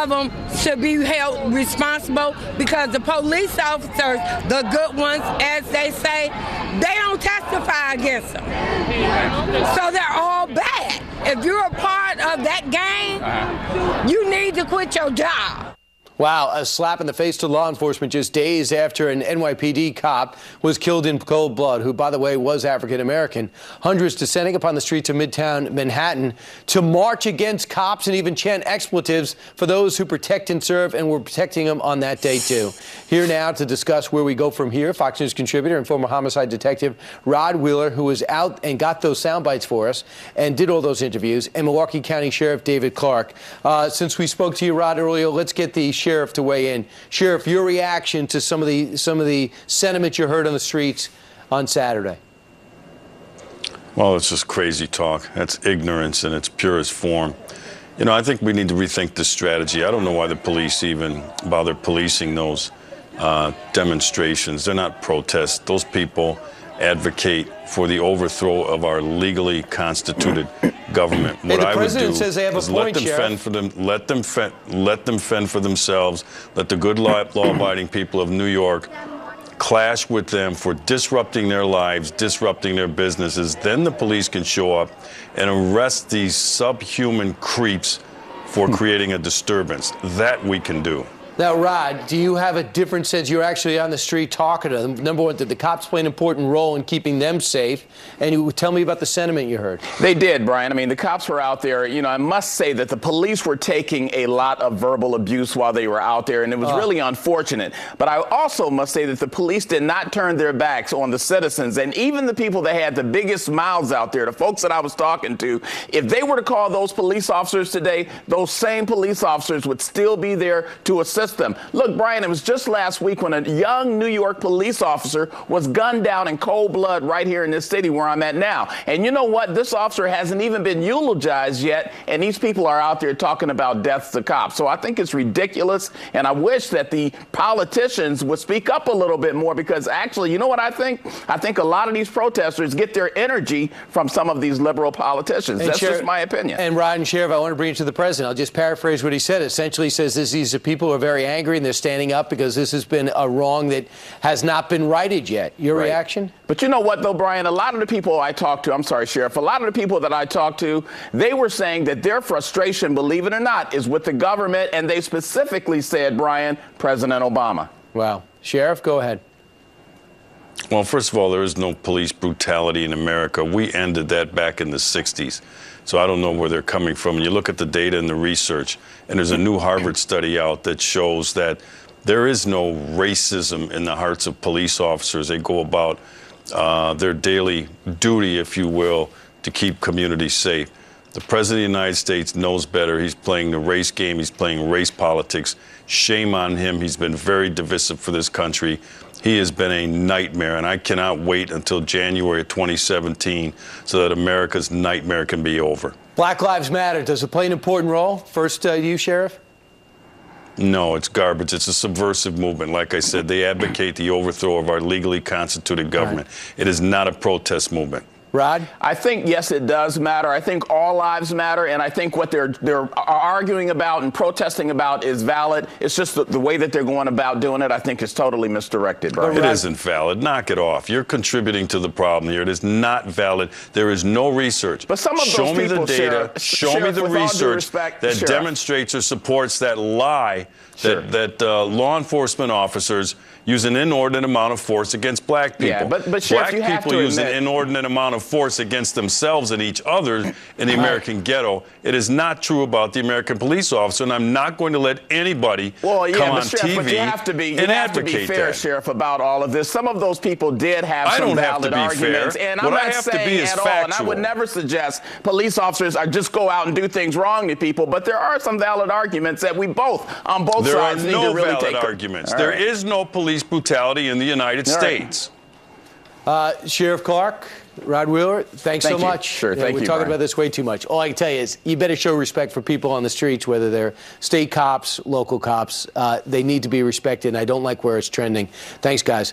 of them should be held responsible because the police officers, the good ones, as they say, they don't testify against them. So they're all bad. If you're a part of that gang, you need to quit your job. Wow, a slap in the face to law enforcement just days after an NYPD cop was killed in cold blood, who, by the way, was African-American. Hundreds descending upon the streets of Midtown Manhattan to march against cops and even chant expletives for those who protect and serve, and were protecting them on that day, too. Here now to discuss where we go from here, Fox News contributor and former homicide detective Rod Wheeler, who was out and got those sound bites for us and did all those interviews, and Milwaukee County Sheriff David Clarke. Since we spoke to you, Rod, earlier, let's get the Sheriff to weigh in. Sheriff, your reaction to some of the sentiment you heard on the streets on Saturday. Well, it's just crazy talk. That's ignorance in its purest form. You know, I think we need to rethink this strategy. I don't know why the police even bother policing those demonstrations. They're not protests. Those people advocate for the overthrow of our legally constituted government. What I would do is let them fend for them. Let them fend for themselves. Let the good law-abiding people of New York clash with them for disrupting their lives, disrupting their businesses. Then the police can show up and arrest these subhuman creeps for creating a disturbance. That we can do. Now, Rod, do you have a different sense? You're actually on the street talking to them. Number one, did the cops play an important role in keeping them safe? And you tell me about the sentiment you heard. They did, Brian. I mean, the cops were out there. You know, I must say that the police were taking a lot of verbal abuse while they were out there, and it was really unfortunate. But I also must say that the police did not turn their backs on the citizens, and even the people that had the biggest mouths out there, the folks that I was talking to, if they were to call those police officers today, those same police officers would still be there to assist them. Look, Brian, it was just last week when a young New York police officer was gunned down in cold blood right here in this city where I'm at now. And you know what? This officer hasn't even been eulogized yet, and these people are out there talking about deaths to cops. So I think it's ridiculous, and I wish that the politicians would speak up a little bit more, because actually, you know what I think? I think a lot of these protesters get their energy from some of these liberal politicians. That's just my opinion. And Rod and Sheriff, I want to bring you to the president. I'll just paraphrase what he said. Essentially, he says these are people who are very angry and they're standing up because this has been a wrong that has not been righted yet. Your reaction? But you know what, though, Brian? A lot of the people I talked to, I'm sorry, Sheriff, a lot of the people that I talked to, they were saying that their frustration, believe it or not, is with the government, and they specifically said, Brian, President Obama. Wow. Sheriff, go ahead. Well, first of all, there is no police brutality in America. We ended that back in the 60s. So I don't know where they're coming from. And you look at the data and the research, and there's a new Harvard study out that shows that there is no racism in the hearts of police officers. They go about their daily duty, if you will, to keep communities safe. The President of the United States knows better. He's playing the race game. He's playing race politics. Shame on him. He's been very divisive for this country. He has been a nightmare, and I cannot wait until January of 2017 so that America's nightmare can be over. Black Lives Matter, does it play an important role? First, you, Sheriff? No, it's garbage. It's a subversive movement. Like I said, they advocate the overthrow of our legally constituted government. It is not a protest movement. Rod? I think, yes, it does matter. I think all lives matter, and I think what they're arguing about and protesting about is valid. It's just the way that they're going about doing it, I think, is totally misdirected. Brian. It isn't valid. Knock it off. You're contributing to the problem here. It is not valid. There is no research. But some of those show me people, the data. Show me the research that demonstrates or supports that lie that law enforcement officers use an inordinate amount of force against black people. Yeah, but Sheriff, black people use an inordinate amount of force against themselves and each other in the American ghetto. It is not true about the American police officer, and I'm not going to let anybody come on TV but you have to be fair, that. Sheriff, about all of this. Some of those people did have some valid arguments, and I'm not saying at all, and I would never suggest police officers just go out and do things wrong to people, but there are some valid arguments that we both, on both sides, need to really take. There are no valid arguments. There is no police brutality in the United States. Sheriff Clarke, Rod Wheeler, thanks so much. Sure, thank you. We're talking about this way too much. All I can tell you is you better show respect for people on the streets, whether they're state cops, local cops. They need to be respected, and I don't like where it's trending. Thanks, guys.